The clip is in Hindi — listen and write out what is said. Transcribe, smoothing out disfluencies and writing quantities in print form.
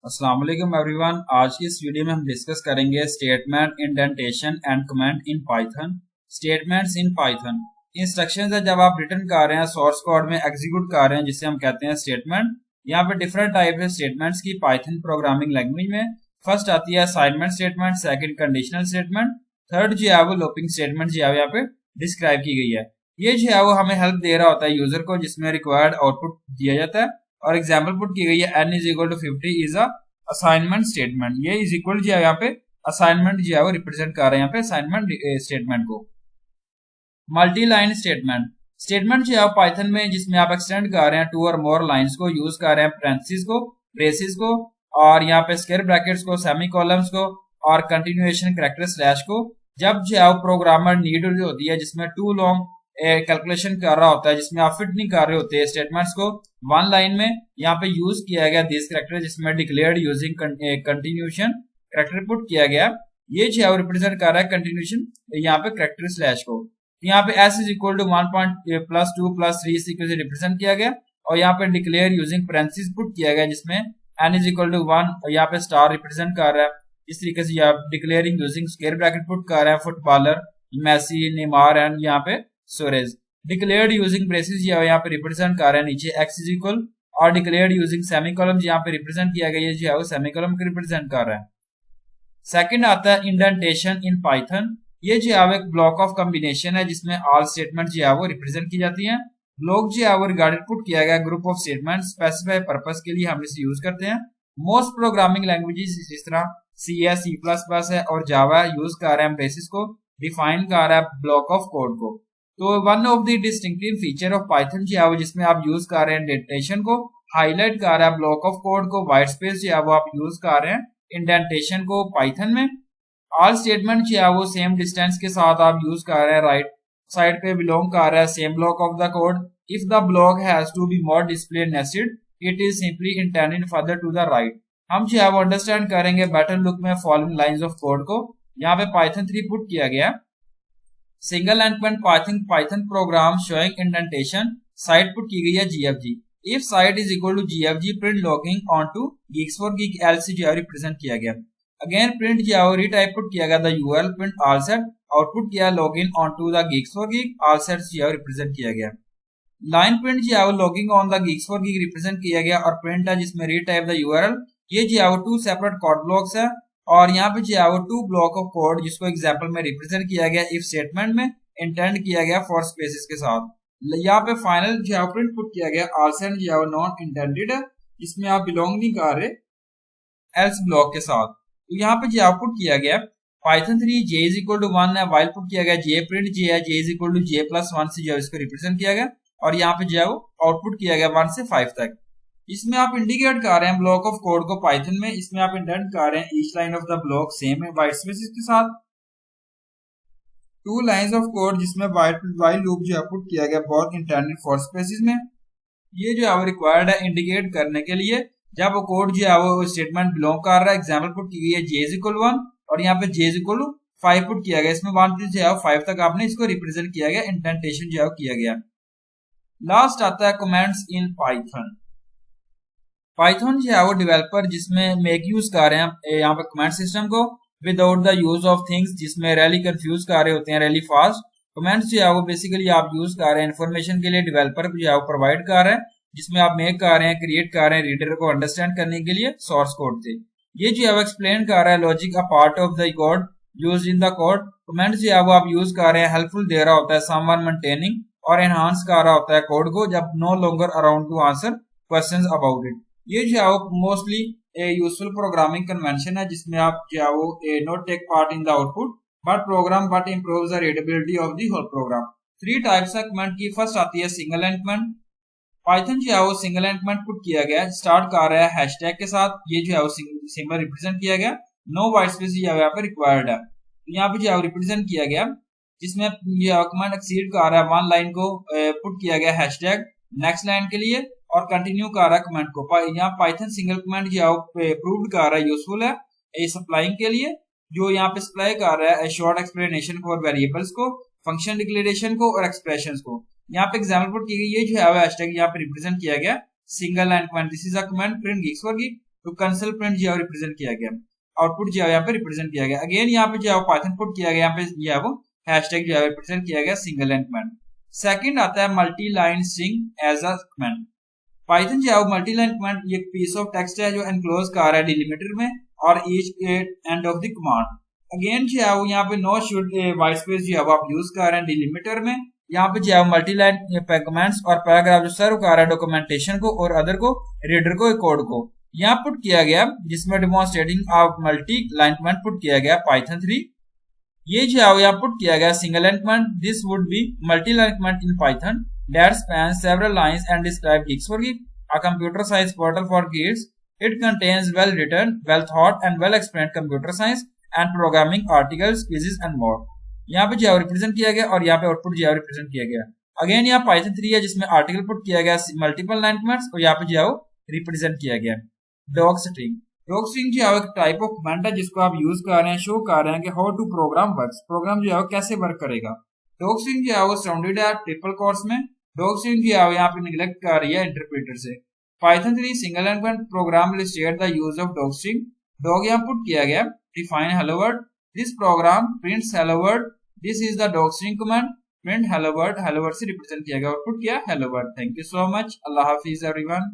अस्सलाम वालेकुम एवरीवन। आज की इस वीडियो में हम डिस्कस करेंगे statement, indentation and comment in Python. Statements in Python instructions है जब आप रिटर्न कर रहे हैं, सोर्स कोड में एग्जीक्यूट कर रहे हैं, जिसे हम कहते हैं स्टेटमेंट। यहाँ पे डिफरेंट टाइप है स्टेटमेंट्स की पाइथन प्रोग्रामिंग लैंग्वेज में। फर्स्ट आती है assignment statement, second conditional statement, third जो है वो लूपिंग स्टेटमेंट जो है यहाँ पे डिस्क्राइब की गई है। ये जो है वो हमें हेल्प दे रहा होता है यूजर को, जिसमें रिक्वायर्ड आउटपुट दिया जाता है और एग्जाम्पल पुट की गई है n is equal to 50 is a assignment statement. ये इज इक्वल जो है यहाँ पे असाइनमेंट जो है वो रिप्रेजेंट कर रहे हैं यहाँ पे असाइनमेंट स्टेटमेंट को। मल्टी लाइन स्टेटमेंट जो है पाइथन में जिसमें आप एक्सटेंड कर रहे हैं टू और मोर लाइंस को, यूज कर रहे हैं पैरेंथेसिस को, ब्रेसेस को, और यहाँ पे स्क्वायर ब्रैकेट्स को, सेमी कॉलम्स को, और कंटिन्यूएशन कैरेक्टर स्लैश को। जब जो है प्रोग्रामर नीड होती है जिसमें टू लॉन्ग कैलकुलेशन कर रहा होता है, जिसमें आप फिट नहीं कर रहे होते स्टेटमेंट्स को वन लाइन में, यहाँ पे यूज किया गया दिस कैरेक्टर, जिसमें declared using continuation character put किया गया। ये जो है रिप्रेजेंट कर रहा है कंटिन्यूएशन यहाँ पे कैरेक्टर स्लैश को। यहाँ पे s इज इक्वल टू 1.+2+3 से रिप्रेजेंट किया गया, और यहाँ पे डिक्लेयर यूजिंग पैरेंथेसिस पुट किया गया, जिसमें n इज इक्वल टू 1 यहाँ पे स्टार रिप्रेजेंट कर रहा है। इस तरीके से यहाँ declaring using square bracket put कर रहा है फुटबॉलर मेसी, नेमार एंड यहाँ पे सुरेज। डिक्लेयर्ड यूजिंग ब्रेसेस यहाँ पे रिप्रेजेंट कर रहा है नीचे x इज इक्वल, और डिक्लेयर्ड यूजिंग सेमीकोलन यहाँ पे रिप्रेजेंट किया गया जो है वो सेमीकोलन को रिप्रेजेंट कर रहा है। सेकंड आता है इंडेंटेशन इन पाइथन। ये जो है एक ब्लॉक ऑफ कॉम्बिनेशन है जिसमें ऑल स्टेटमेंट जो है वो रिप्रेजेंट की जाती हैं। ब्लॉक जो है वो रिगार्डेड पुट किया गया group of statement specify purpose के लिए हम इसे यूज करते हैं। मोस्ट प्रोग्रामिंग लैंग्वेजेस जिस तरह सी है, C++ है और जावा यूज कर रहे हैं ब्रेसेस को डिफाइन कर रहा है ब्लॉक ऑफ कोड को। तो one of the distinctive feature of Python जो है वो जिसमें आप यूज कर रहे हैं इंडेंटेशन को हाईलाइट कर रहा है ब्लॉक ऑफ कोड को, व्हाइट स्पेस जो है वो आप यूज कर रहे हैं इंडेंटेशन को पाइथन में। ऑल स्टेटमेंट जो है वो सेम डिस्टेंस के साथ आप यूज कर रहे हैं, राइट साइड पे बिलोंग कर रहा है same block of the code. If the block has to be more display nested it is simply intended further to the right. हम जो है वो अंडरस्टैंड करेंगे बेटर लुक में फॉलोइंग लाइंस ऑफ कोड को। यहाँ पे पाइथन 3 पुट किया गया, single endpoint Python program showing indentation, side put की गई है GFG। If side is equal to GFG print logging on to geeks for geek else जो है रिप्रेजेंट किया गया। अगेन प्रिंट जो है रीटाइप पुट किया गया the URL print all set, output किया login on to the geeks for geek all set जो है रिप्रेजेंट किया गया। लाइन प्रिंट जो है logging on the geeks for geek represent किया गया, और प्रिंट है जिसमें रीटाइप द URL। ये जो है टू सेपरेट कोड ब्लॉक्स है, और यहाँ पे जो है टू ब्लॉक ऑफ कोड जिसको एग्जांपल में रिप्रेजेंट किया गया इफ स्टेटमेंट में, इंटेंड किया गया फॉर स्पेसेस के साथ। यहाँ पे फाइनल जो है प्रिंट पुट किया गया ऑल सेट जो है नॉन इंटेंडेड है, इसमें आप बिलोंग नहीं कर रहे एल्स ब्लॉक के साथ। तो यहाँ पे जो आउटपुट किया गया Python 3 j is equal to 1 है, वाइल पुट किया गया j प्रिंट j है, j is equal to j+1 से जो इसको रिप्रेजेंट किया गया, और यहाँ पे जो है आउटपुट किया गया 1 से 5 तक। इसमें आप इंडिकेट कर रहे हैं ब्लॉक ऑफ कोड को पाइथन में, इसमें आप इंडेंट कर रहे हैं each line of the block same है व्हाइट स्पेसेस के साथ। टू लाइंस ऑफ कोड जिसमें वाइल लूप जो है पुट किया गया बहुत इंटेंडेड फॉर स्पेसेस में। ये जो है रिक्वायर्ड है इंडिकेट करने के लिए जब वो कोड जो है वो स्टेटमेंट बिलोंग कर रहा है। एग्जांपल पुट की गई है j इज इक्वल 1, और यहाँ पे j is equal to 5 put किया गया, इसमें 1 से जो है 5 तक आपने इसको रिप्रेजेंट किया गया, इंडेंटेशन जो है किया गया। लास्ट आता है कमेंट्स इन पाइथन। पाइथन जो है वो डेवलपर जिसमें मेक यूज कर रहे हैं यहाँ पे कमेंट सिस्टम को without the use of things, जिसमें रैली कंफ्यूज कर रहे होते हैं रैली फास्ट। कमेंट्स जो है वो बेसिकली आप यूज कर रहे हैं इन्फॉर्मेशन के लिए, डेवलपर जो है वो प्रोवाइड कर रहे हैं, जिसमें आप मेक कर रहे हैं, क्रिएट कर रहे हैं रीडर को अंडरस्टैंड करने के लिए सोर्स कोड से। ये जो है वो एक्सप्लेन कर रहा है logic a part of the code used in the code. Comments जो है वो आप यूज कर रहे हैं हेल्पफुल दे रहा होता है समवन मेंटेनिंग, और एनहांस कर रहा होता है कोड को जब no longer around to answer questions about it. ये जो है वो मोस्टली यूजफुल प्रोग्रामिंग कन्वेंशन है जिसमें आप जो है वो not take part in the output but program but improves the readability of the whole program. 3 types है कमेंट की। फर्स्ट आती है सिंगल एंडपोइंट। पाइथन जो है वो सिंगल एंडपोइंट पुट किया गया, स्टार्ट कर रहा है हैशटैग के साथ, ये जो है वो सिंबल रिप्रेजेंट किया गया, नो व्हाइट स्पेस यहाँ पे रिक्वायर्ड है, तो यहाँ पे जो है रिप्रेजेंट किया गया, जिसमें ये कमांड एक्सीड कर रहा है 1 लाइन को पुट किया गया हैशटैग नेक्स्ट लाइन के लिए, और कंटिन्यू कर रहा है कमेंट को। यहाँ पाइथन सिंगल कमेंट जो है प्रूव्ड कर रहा है यूजफुल है सप्लाइंग के लिए, जो यहाँ पे सप्लाई कर रहा है शॉर्ट एक्सप्लेनेशन फॉर वेरिएबल्स को, फंक्शन डिक्लेरेशन को और एक्सप्रेशंस को। यहाँ पे एग्जांपल पुट की गई है जो है हैशटैग यहाँ पे रिप्रेजेंट किया गया single and comment, this is a comment print geeks for geek। तो कंसोल प्रिंट जो है रिप्रेजेंट किया गया, आउटपुट जो है यहाँ पे रिप्रेजेंट किया गया। अगेन यहाँ पे जो है पाइथन पुट किया गया, यहाँ पे जो है वो हैशटैग जो है रिप्रेजेंट किया गया सिंगल लाइन कमेंट। सेकंड आता है multi line string as a comment. Python जो है मल्टी लाइन कमेंट ये पीस ऑफ टेक्स्ट है जो एनक्लोज कर रहा है डिलिमीटर में और each end of the command. Again जो है वो यहाँ पे नो शुड वाइट स्पेस जो है वो आप यूज कर रहे हैं डिलिमीटर में। यहाँ पे जो है मल्टी लाइन कमेंट्स और पैराग्राफ जो सर्व कर रहा है डॉक्यूमेंटेशन को और अदर को, रीडर को, कोड को यहाँ पुट किया गया, जिसमें demonstrating of multi line comment put किया गया पाइथन 3। ये जो है यहाँ पुट किया गया single line comment. This would be multi line comment in Python that spans several lines and describe gigs for gig, a computer science portal for kids. It contains well written, well thought and well explained computer science and programming articles, quizzes and more. यहाँ पे जो रिप्रेजेंट किया गया और यहाँ पे आउटपुट जो रिप्रेजेंट किया गया। अगेन यहाँ पाइथन 3 है जिसमें आर्टिकल पुट किया गया मल्टीपल लाइन कमेंट्स और यहाँ पे जो रिप्रेजेंट किया गया डॉग स्ट्रिंग। डॉग स्ट्रिंग जो है एक टाइप ऑफ कमेंट है जिसको आप यूज कर रहे हैं, शो कर रहे हैं कि how to program works, program जो है कैसे वर्क करेगा। डॉग स्ट्रिंग जो है वो सराउंडेड है ट्रिपल कोट्स में। डॉग स्ट्रिंग जो है यहाँ पे निगलेक्ट कर रही है इंटरप्रेटर से। Python 3 single line comment program will state the use of doc string. Doc यहाँ पुट किया गया, define hello world, this program prints hello world, this is the doc string command, print hello world से रिप्रेजेंट किया गया, आउटपुट किया hello world. Thank you so much, Allah हाफिज एवरीवन।